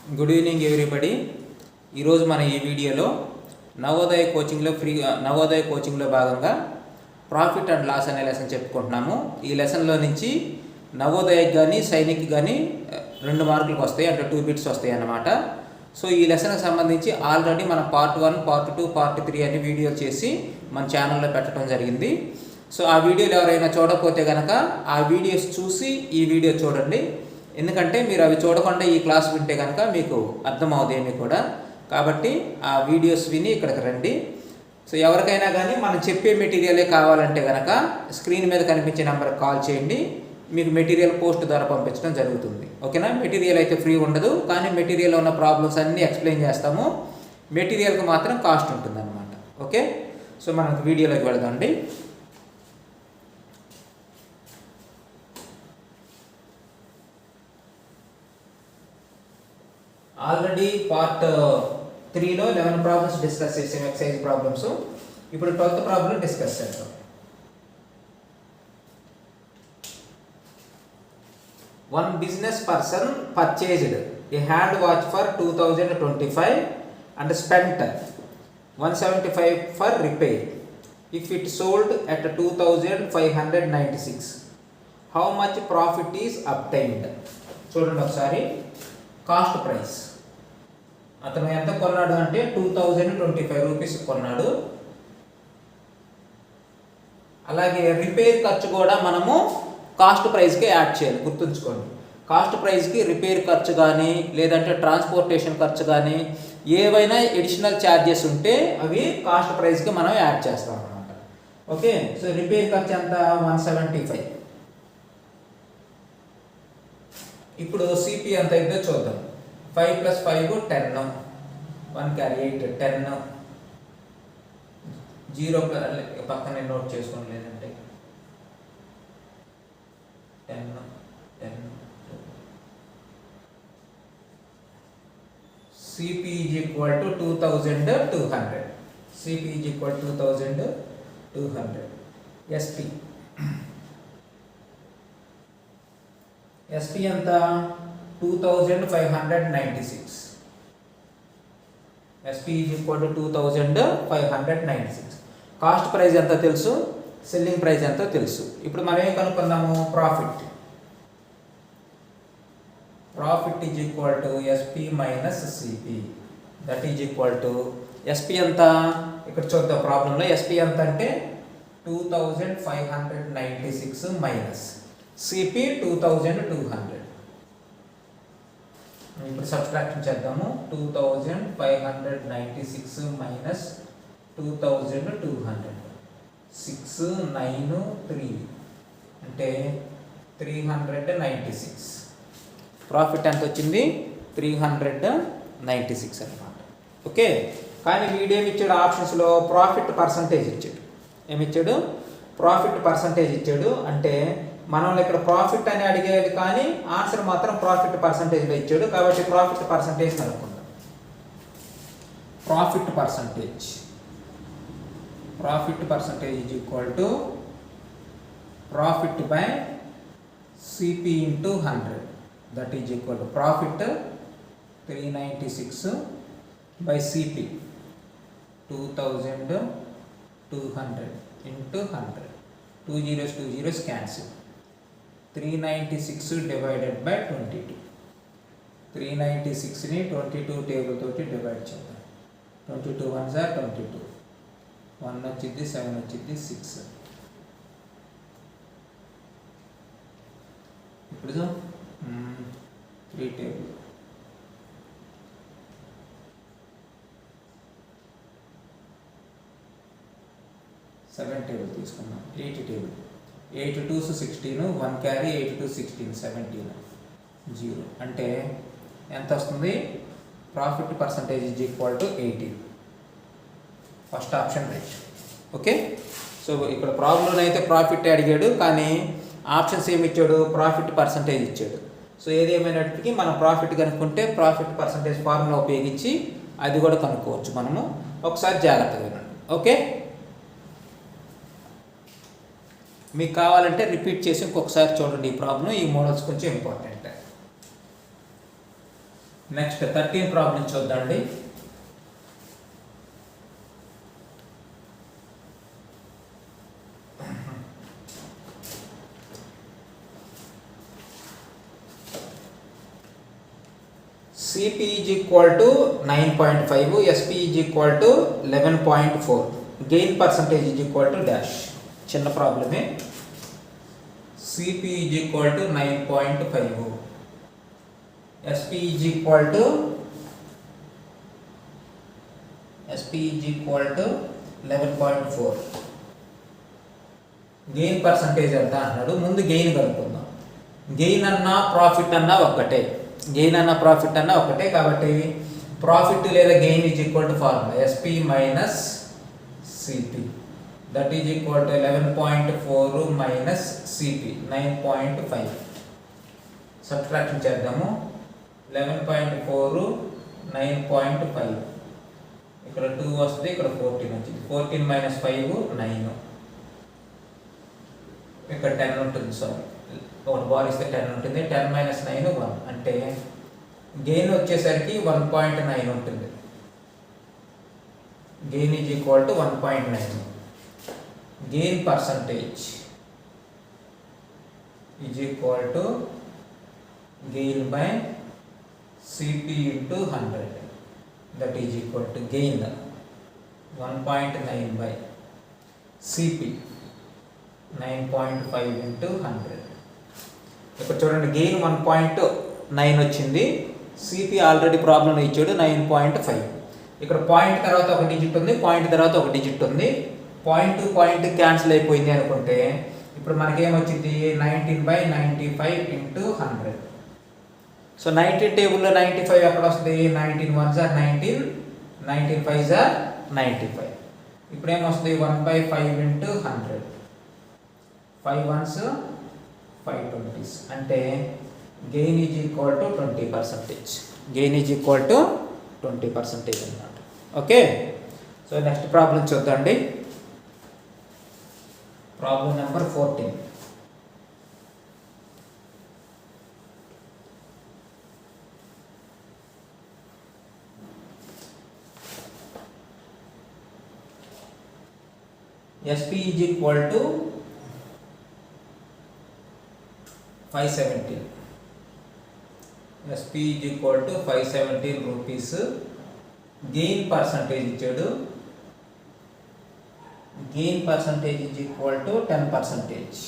Good evening everybody. ఈరోజు మన ఈ వీడియోలో నవోదయ కోచింగ్లో భాగంగా ప్రాఫిట్ అండ్ లాస్ అనే లెసన్ చెప్పుకుంటున్నాము. ఈ లెసన్లో నుంచి నవోదయకి కానీ సైనిక్కి కానీ 2 మార్కులకు వస్తాయి, అంటే 2 బిట్స్ వస్తాయి అన్నమాట. సో ఈ లెసన్కి సంబంధించి ఆల్రెడీ మనం పార్ట్ 1, పార్ట్ 2, పార్ట్ 3 అని వీడియోలు చేసి మన ఛానల్లో పెట్టడం జరిగింది. సో ఆ వీడియోలు ఎవరైనా చూడకపోతే కనుక ఆ వీడియోస్ చూసి ఈ వీడియో చూడండి. ఎందుకంటే మీరు అవి చూడకుండా ఈ క్లాస్ వింటే కనుక మీకు అర్థమవుతుంది ఏమి కూడా. కాబట్టి ఆ వీడియోస్ విని ఇక్కడికి రండి. సో ఎవరికైనా కానీ మనం చెప్పే మెటీరియలే కావాలంటే కనుక స్క్రీన్ మీద కనిపించే నెంబర్కి కాల్ చేయండి. మీకు మెటీరియల్ పోస్ట్ ద్వారా పంపించడం జరుగుతుంది. ఓకేనా? మెటీరియల్ అయితే ఫ్రీ ఉండదు, కానీ మెటీరియల్లో ఉన్న ప్రాబ్లమ్స్ అన్నీ ఎక్స్ప్లెయిన్ చేస్తాము. మెటీరియల్కి మాత్రం కాస్ట్ ఉంటుంది అన్నమాట. ఓకే, సో మనం వీడియోలోకి వెళదామండి. ఆల్రెడీ పార్ట్ 3లో 11 ప్రాబ్లమ్స్ డిస్కస్ చేసాం, ఎక్సైజ్ ప్రాబ్లమ్స్. ఇప్పుడు 12th ప్రాబ్లం డిస్కస్ చేద్దాం. One business person purchased a hand watch for 2025 and spent 175 for repair. If it sold at 2596, how much profit is obtained? చూడండి ఒకసారి. Cost price అతను ఎంత కొన్నాడు అంటే 2025 rupees కొన్నాడు. అలాగే రిపేర్ ఖర్చు కూడా మనము కాస్ట్ ప్రైస్కి యాడ్ చేయాలి, గుర్తుంచుకోండి. కాస్ట్ ప్రైస్కి రిపేర్ ఖర్చు కానీ లేదంటే ట్రాన్స్పోర్టేషన్ ఖర్చు కానీ ఏవైనా ఎడిషనల్ ఛార్జెస్ ఉంటే అవి కాస్ట్ ప్రైస్కి మనం యాడ్ చేస్తాం అన్నమాట. ఓకే, సో రిపేర్ ఖర్చు ఎంత? 175. ఇప్పుడు సిపి ఎంత అయితే చూద్దాం. 5 + 5 10, 1 క్యారీ 8, 10, 0 పక్కనే నోట్ చేసుకోండి, లేదంటే 10, 10. CP is equal to 2200. CP is equal to 2200. SP ఎంత? 2596. SP is equal to 2596. Cost price ఎంత తెలుసు, సెల్లింగ్ ప్రైస్ ఎంతో తెలుసు. ఇప్పుడు మనం ఏం కనుక్కుందాము? Profit is equal to SP minus CP. That is equal to SP ఎంత? ఇక్కడ చూద్దాం ప్రాబ్లంలో. SP ఎంత అంటే 2596 మైనస్ CP 2200. ఇప్పుడు సబ్ట్రాక్షన్ చేద్దాము. 2596 మైనస్ 2200, 6, 9, 3 అంటే 396. ప్రాఫిట్ ఎంత వచ్చింది? 396 అన్నమాట. ఓకే, కానీ వీడేమి ఇచ్చాడు? ఆప్షన్స్లో ప్రాఫిట్ పర్సంటేజ్ ఇచ్చాడు. ఏమిచ్చాడు? ప్రాఫిట్ పర్సంటేజ్ ఇచ్చాడు. అంటే మనం ఇక్కడ ప్రాఫిట్ అని అడిగేది, కానీ ఆన్సర్ మాత్రం ప్రాఫిట్ పర్సంటేజ్లో ఇచ్చాడు. కాబట్టి ప్రాఫిట్ పర్సంటేజ్ కనుక్కుందాం. Profit percentage is equal to profit by CP into 100. That is equal to profit 396 by CP 2200 into 100. 2 zeros cancel. 396 divided by 22. 396ని 22 table తోటి డివైడ్ చేద్దాం. 22 1s are 22, 1 వచ్చింది, 7 వచ్చింది, 6. ఇప్పుడు 3 టేబుల్, 7 టేబుల్ తీసుకున్నాం. 8 టేబుల్, 8 2s 16, 1 క్యారీ 8 2 16, 17, 0 అంటే ఎంత వస్తుంది? Profit percentage is equal to 80. First option right. Okay, so ఇక్కడ ప్రాబ్లంలో అయితే ప్రాఫిట్ అడిగాడు, కానీ ఆప్షన్స్ ఏమి ఇచ్చాడు? ప్రాఫిట్ పర్సంటేజ్ ఇచ్చాడు. సో ఏదేమైనప్పటికీ మనం ప్రాఫిట్ కనుక్కుంటే ప్రాఫిట్ పర్సంటేజ్ ఫార్ములా ఉపయోగించి అది కూడా కనుక్కోవచ్చు మనము. ఒకసారి జాగ్రత్తగా వినండి. ఓకే, మీకు కావాలంటే రిపీట్ చేసి ఇంకొకసారి చూడండి ఈ ప్రాబ్లం. ఈ మోడల్స్ కొంచెం ఇంపార్టెంట్. నెక్స్ట్ 13 ప్రాబ్లం చూద్దాండి. CP is equal to 9.5, SP is equal to 11.4, gain percentage is equal to dash. చిన్న ప్రాబ్లమే. CP is equal to 9.5, SP is equal to 11.4. Gain percentage ఎంత అన్నాడు. ముందు గెయిన్ కనుక్కుందాం. గెయిన్ అన్నా ప్రాఫిట్ అన్నా ఒక్కటే, కాబట్టి ప్రాఫిట్ లేదా gain is equal to formula SP minus CP, that is equal to 11.4 minus CP 9.5. Subtraction చేద్దాము. 11.4 9.5, ఇక్కడ 2 వస్తుంది, ఇక్కడ 14 వచ్చింది. 14 మైనస్ 5 9, ఇక్కడ 10 ఉంటుంది. సారీ, ఒకటి బార్ ఇస్తే 10 ఉంటుంది. 10 మైనస్ 9 1, అంటే గెయిన్ వచ్చేసరికి 1.9 ఉంటుంది. Gain is equal to 1.9. Gain percentage is equal to gain by CP into 100, that is equal to gain 1.9 by CP 9.5 into 100. ఇక్కడ చూడండి, గెయిన్ 1.9 వచ్చింది. CP ఆల్రెడీ ప్రాబ్లం ఇచ్చాడు 9.5. ఇక్కడ పాయింట్ తర్వాత ఒక డిజిట్ ఉంది, పాయింట్ తర్వాత ఒక డిజిట్ ఉంది. పాయింట్ టు పాయింట్ క్యాన్సిల్ అయిపోయింది అనుకుంటే ఇప్పుడు మనకేమొచ్చింది 19/95 into 100. సో 19 టేబుల్లో 95 ఎక్కడ వస్తుంది? 19 1s are 19, 19 5s are 95. ఇప్పుడు ఏమొస్తుంది? 1/5 into 100, 5 1s 5 20s, అంటే gain is equal to 20%. Gain is equal to 20% అన్నమాట. ఓకే, సో నెక్స్ట్ ప్రాబ్లం చూద్దాండి. Problem number 14. SP is equal to 517. SP is equal to 517 rupees. Gain percentage ఇచ్చాడు. Gain percentage is equal to 10%.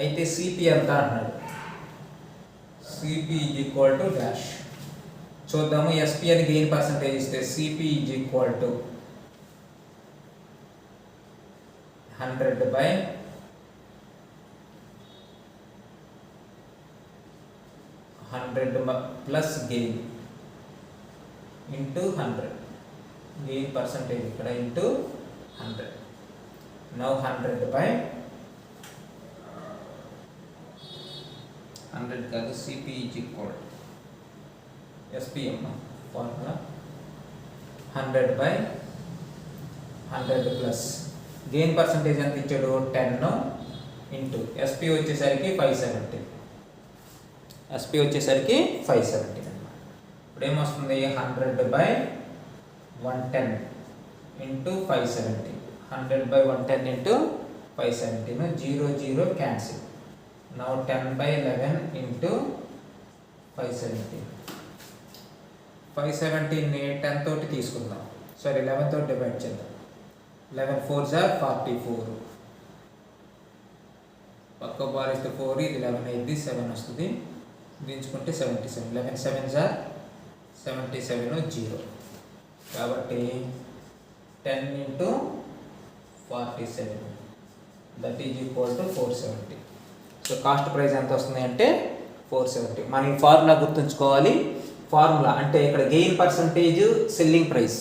అయితే CP ఎంత అన్నాడు? CP is equal to dash. చూద్దాము. SP అని gain percentage ఇస్తే CP is equal to 100/100 plus gain into 100. Gain percentage ఇక్కడ into 100. Now 100/100 కాదు, CP is equal SPM formula 100/100 plus gain percentage ఎంత ఇచ్చాడు? 10 ఇంటూ SP వచ్చేసరికి 570. SP వచ్చేసరికి 570 అన్నమాట. ఇప్పుడు ఏమొస్తుంది? 100/110 into 570. 100/110 into 570, 0 0 cancel. Now 10/11 into 570. 570ని 10 తోటి తీసుకుందాం, సారీ 11 తోటి డివైడ్ చేద్దాం. 11 4s are 44. పక్క బార్ ఇస్తే 4, ఇది 11 అయింది, 7 వస్తుంది. దించుకుంటే 77. 11 7s are 77, 0. కాబట్టి 10 into 47, that is equal to 470. So cost price ఎంత వస్తుంది అంటే 470. మనం ఈ ఫార్ములా గుర్తుంచుకోవాలి. ఫార్ములా అంటే ఇక్కడ gain percentage selling price,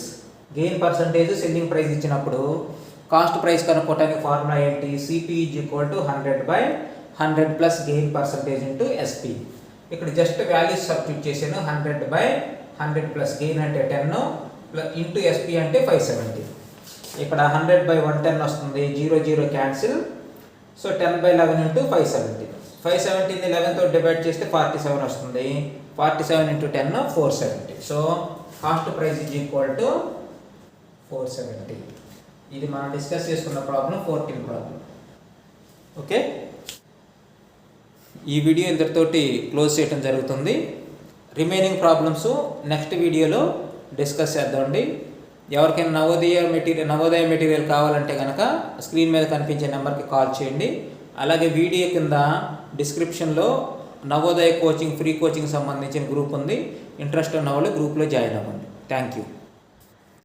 gain percentage selling price ఇచ్చినప్పుడు కాస్ట్ ప్రైస్ కనుక్కోవడానికి ఫార్ములా ఏంటి? CP is equal to 100/100 plus gain percentage into SP. ఇక్కడ జస్ట్ వాల్యూస్ సబ్స్టిట్యూట్ చేశాను. 100/100 ప్లస్ గెయిన్ అంటే 10 ఇంటూ SP అంటే 570. ఇక్కడ 100/110 వస్తుంది, 0 0 క్యాన్సిల్. So 10/11 into 570. 570ని 11తో డివైడ్ చేస్తే 47 వస్తుంది. 47 × 10 470. So cost price is equal to 470. ఇది మనం డిస్కస్ చేసుకున్న ప్రాబ్లం 14 ప్రాబ్లం. ఓకే, ఈ వీడియో ఇంతటితోటి క్లోజ్ చేయడం జరుగుతుంది. రిమైనింగ్ ప్రాబ్లమ్స్ నెక్స్ట్ వీడియోలో డిస్కస్ చేద్దామండి. ఎవరికైనా నవోదయ మెటీరియల్ కావాలంటే కనుక స్క్రీన్ మీద కనిపించే నెంబర్కి కాల్ చేయండి. అలాగే వీడియో కింద డిస్క్రిప్షన్లో నవోదయ కోచింగ్ ఫ్రీ కోచింగ్ సంబంధించిన గ్రూప్ ఉంది. ఇంట్రెస్ట్ ఉన్న వాళ్ళు గ్రూప్లో జాయిన్ అవ్వండి. Thank you.